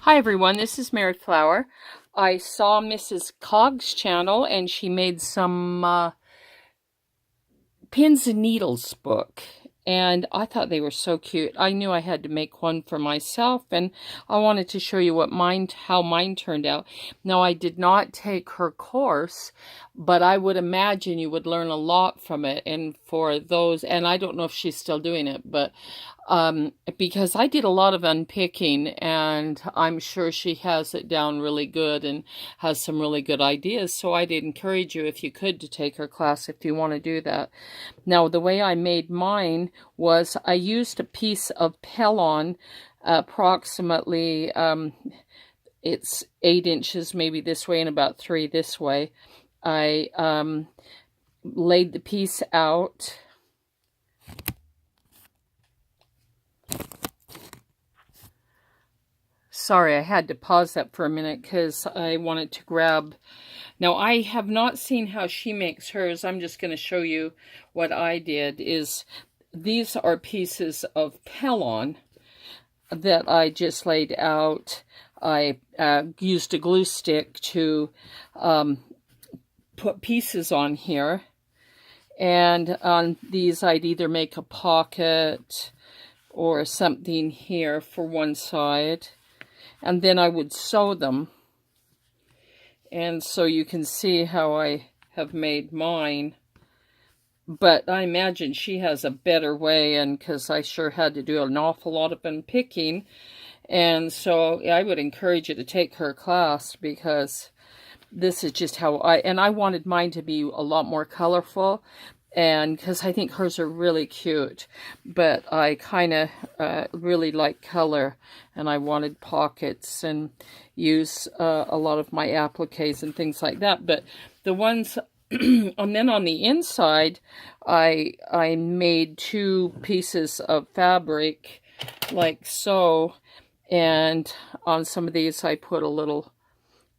Hi everyone, this is Mary Flower. I saw Mrs. Cog's channel and she made some pins and needles book, and I thought they were so cute. I knew I had to make one for myself, and I wanted to show you how mine turned out. Now, I did not take her course, but I would imagine you would learn a lot from it. And for those, and I don't know if she's still doing it, but because I did a lot of unpicking, and I'm sure she has it down really good and has some really good ideas. So I'd encourage you, if you could, to take her class if you want to do that. Now, the way I made mine was I used a piece of Pellon, approximately, it's 8 inches, maybe this way, and about 3 this way. I laid the piece out. Sorry, I had to pause that for a minute because I wanted to grab. Now, I have not seen how she makes hers. I'm just going to show you what I did. These are pieces of Pellon that I just laid out. I used a glue stick to put pieces on here. And on these, I'd either make a pocket or something here for one side. And then I would sew them. And so you can see how I have made mine. But I imagine she has a better way, and because I sure had to do an awful lot of unpicking. And so I would encourage you to take her class, because this is just how I wanted mine to be a lot more colorful. And because I think hers are really cute, but I kind of really like color, and I wanted pockets and use a lot of my appliques and things like that. But the ones, and then on the inside, I made 2 pieces of fabric like so, and on some of these I put a little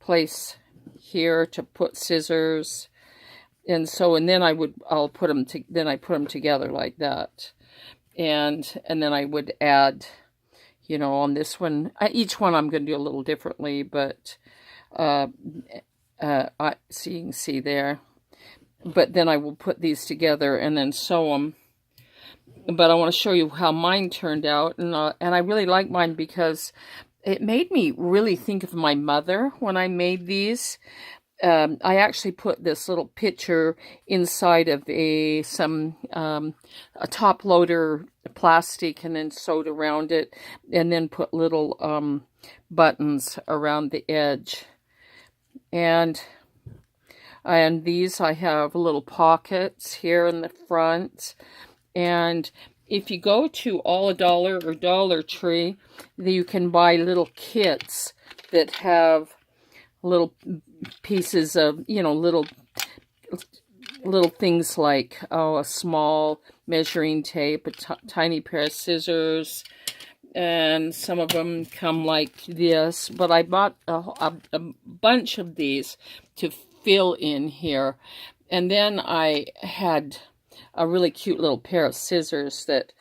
place here to put scissors. And so, and then I put them together like that. And then I would add, on this one, each one I'm going to do a little differently, but, so you can see there. But then I will put these together and then sew them. But I want to show you how mine turned out. And I really like mine because it made me really think of my mother when I made these. I actually put this little picture inside of a top loader plastic, and then sewed around it, and then put little buttons around the edge. And these, I have little pockets here in the front. And if you go to All a Dollar or Dollar Tree, you can buy little kits that have little pieces of, little things like, a small measuring tape, a tiny pair of scissors, and some of them come like this. But I bought a bunch of these to fill in here. And then I had a really cute little pair of scissors that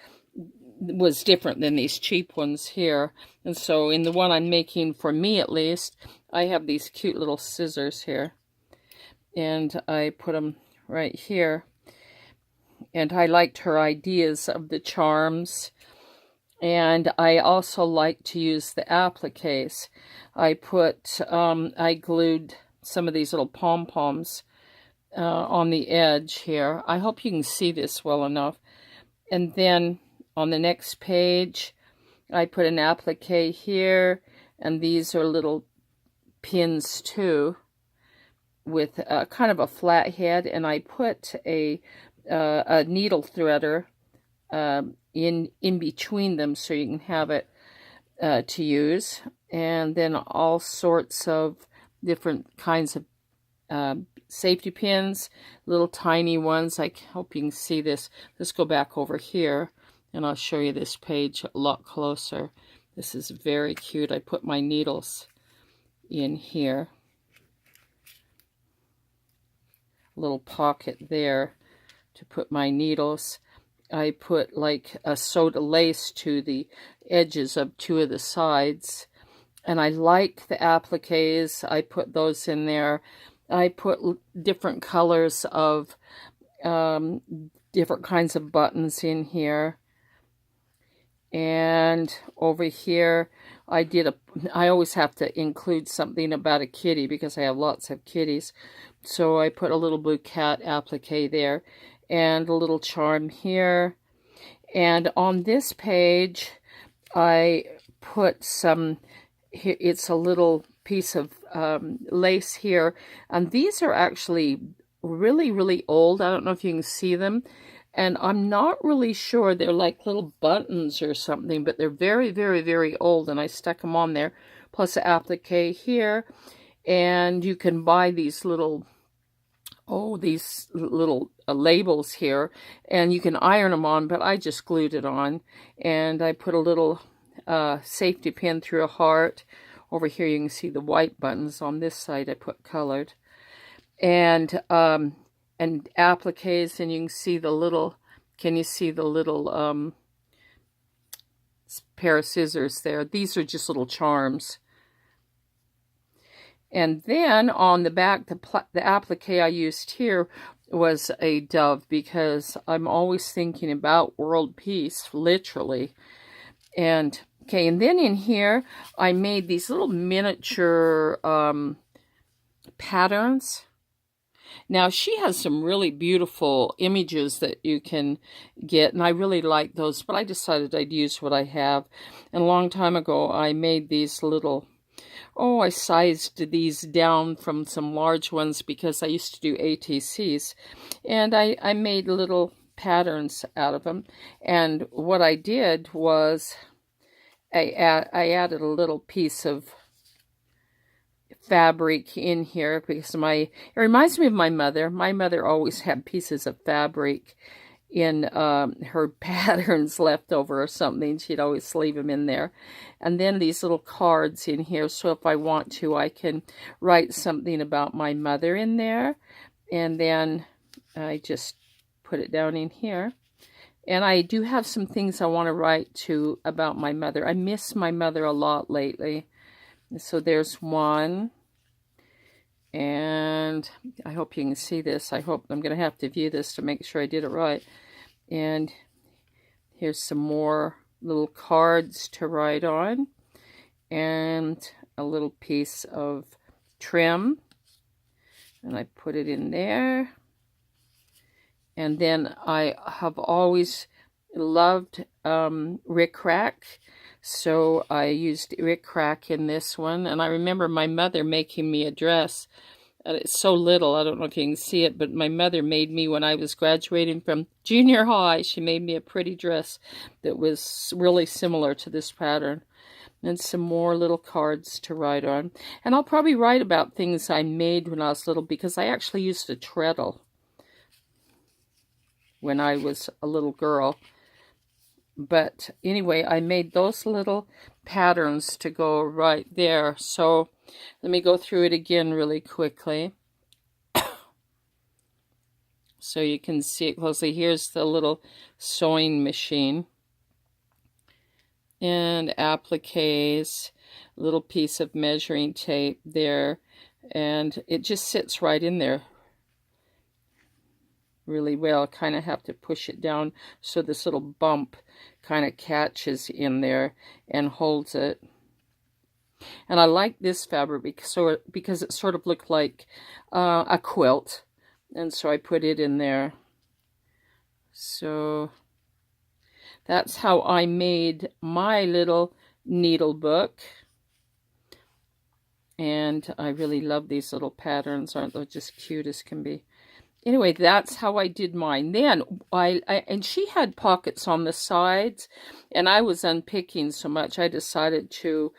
was different than these cheap ones here. And so in the one I'm making, for me at least, I have these cute little scissors here, and I put them right here. And I liked her ideas of the charms, and I also like to use the appliques. I glued some of these little pom-poms on the edge here. I hope you can see this well enough. And then on the next page, I put an applique here, and these are little pins too, with kind of a flat head, and I put a needle threader in between them so you can have it to use. And then all sorts of different kinds of safety pins, little tiny ones. I hope you can see this. Let's go back over here, and I'll show you this page a lot closer. This is very cute. I put my needles in here. Little pocket there to put my needles. I put like a sewed lace to the edges of 2 of the sides, And I like the appliques. I put those in there. I put different colors of different kinds of buttons in here. And over here, I always have to include something about a kitty because I have lots of kitties. So I put a little blue cat applique there and a little charm here. And on this page, I put some, it's a little piece of lace here. And these are actually really, really old. I don't know if you can see them. And I'm not really sure. They're like little buttons or something, but they're very, very, very old. And I stuck them on there, plus an applique here. And you can buy these little, labels here. And you can iron them on, but I just glued it on. And I put a little safety pin through a heart. Over here you can see the white buttons. On this side I put colored. And appliques, and you can see the little, can you see the little pair of scissors there? These are just little charms. And then on the back, the applique I used here was a dove, because I'm always thinking about world peace, literally. And okay, and then in here I made these little miniature patterns. Now, she has some really beautiful images that you can get, and I really like those, but I decided I'd use what I have. And a long time ago, I made these little, I sized these down from some large ones because I used to do ATCs, and I made little patterns out of them. And what I did was I added a little piece of fabric in here because it reminds me of my mother. My mother always had pieces of fabric in her patterns left over or something. She'd always leave them in there. And then these little cards in here, so if I want to, I can write something about my mother in there. And then I just put it down in here. And I do have some things I want to write to about my mother. I miss my mother a lot lately. So there's one, and I hope you can see this. I hope I'm going to have to view this to make sure I did it right. And here's some more little cards to write on, and a little piece of trim, and I put it in there. And then I have always loved rickrack. So I used rickrack in this one. And I remember my mother making me a dress. It's so little, I don't know if you can see it, but my mother made me, when I was graduating from junior high, she made me a pretty dress that was really similar to this pattern. And some more little cards to write on. And I'll probably write about things I made when I was little, because I actually used a treadle when I was a little girl. But anyway, I made those little patterns to go right there. So let me go through it again really quickly so you can see it closely. Here's the little sewing machine and appliques, a little piece of measuring tape there, and it just sits right in there really well. Kind of have to push it down so this little bump kind of catches in there and holds it. And I like this fabric because it sort of looked like a quilt, and so I put it in there. So that's how I made my little needle book. And I really love these little patterns. Aren't they just cute as can be? Anyway, that's how I did mine. Then and she had pockets on the sides, and I was unpicking so much I decided to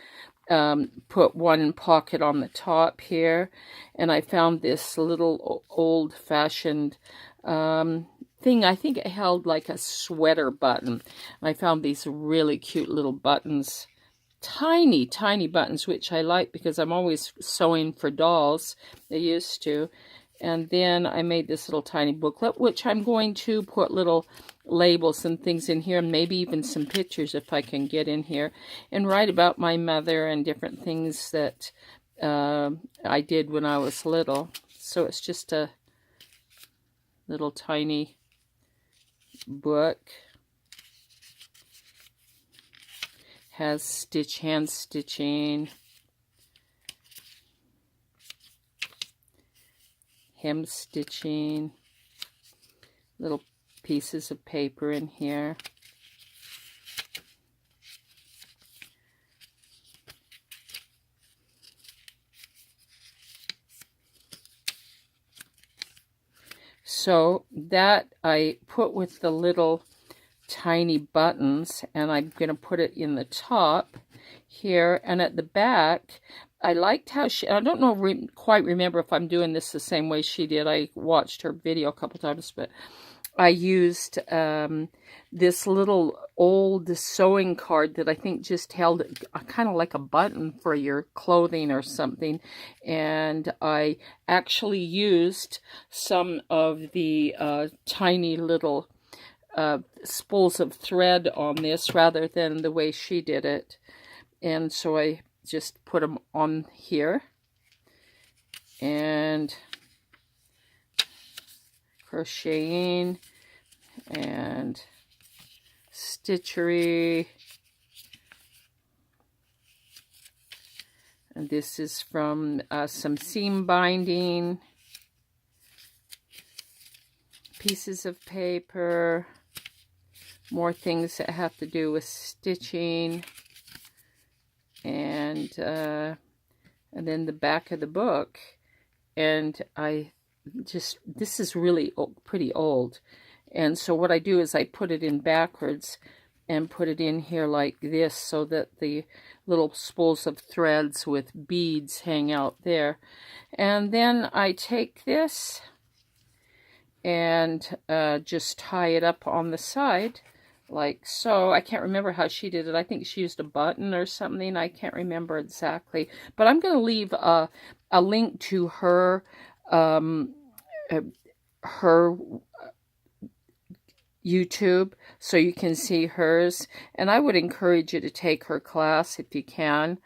put one pocket on the top here. And I found this little old-fashioned thing. I think it held like a sweater button. And I found these really cute little buttons, tiny, tiny buttons, which I like because I'm always sewing for dolls. They used to. And then I made this little tiny booklet, which I'm going to put little labels and things in here, and maybe even some pictures if I can get in here, and write about my mother and different things that I did when I was little. So it's just a little tiny book. Has hand stitching, hem stitching, little pieces of paper in here. So that I put with the little tiny buttons, and I'm going to put it in the top here, and at the back I liked how she, I don't know, quite remember if I'm doing this the same way she did. I watched her video a couple times, but I used this little old sewing card that I think just held kind of like a button for your clothing or something, and I actually used some of the tiny little spools of thread on this rather than the way she did it, and so I just put them on here and crocheting and stitchery. And this is from some seam binding, pieces of paper, more things that have to do with stitching, and then the back of the book. And this is really pretty old, and so what I do is I put it in backwards and put it in here like this, so that the little spools of threads with beads hang out there. And then I take this and just tie it up on the side like so. I can't remember how she did it. I think she used a button or something. I can't remember exactly, but I'm going to leave a link to her her YouTube so you can see hers, and I would encourage you to take her class if you can.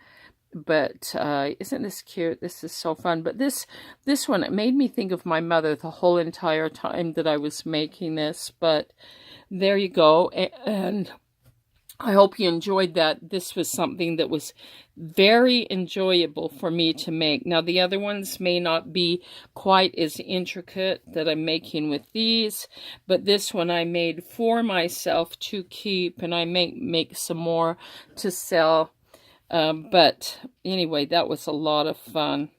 But isn't this cute? This is so fun. But this one, it made me think of my mother the whole entire time that I was making this. But there you go. And I hope you enjoyed that. This was something that was very enjoyable for me to make. Now, the other ones may not be quite as intricate that I'm making with these, but this one I made for myself to keep, and I make some more to sell. But anyway, that was a lot of fun.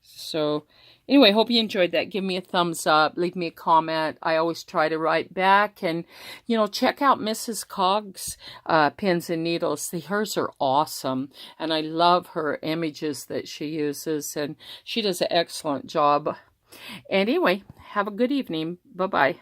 So anyway, hope you enjoyed that. Give me a thumbs up. Leave me a comment. I always try to write back. And, you know, check out Mrs. Cog's pins and needles. Hers are awesome. And I love her images that she uses. And she does an excellent job. Anyway, have a good evening. Bye-bye.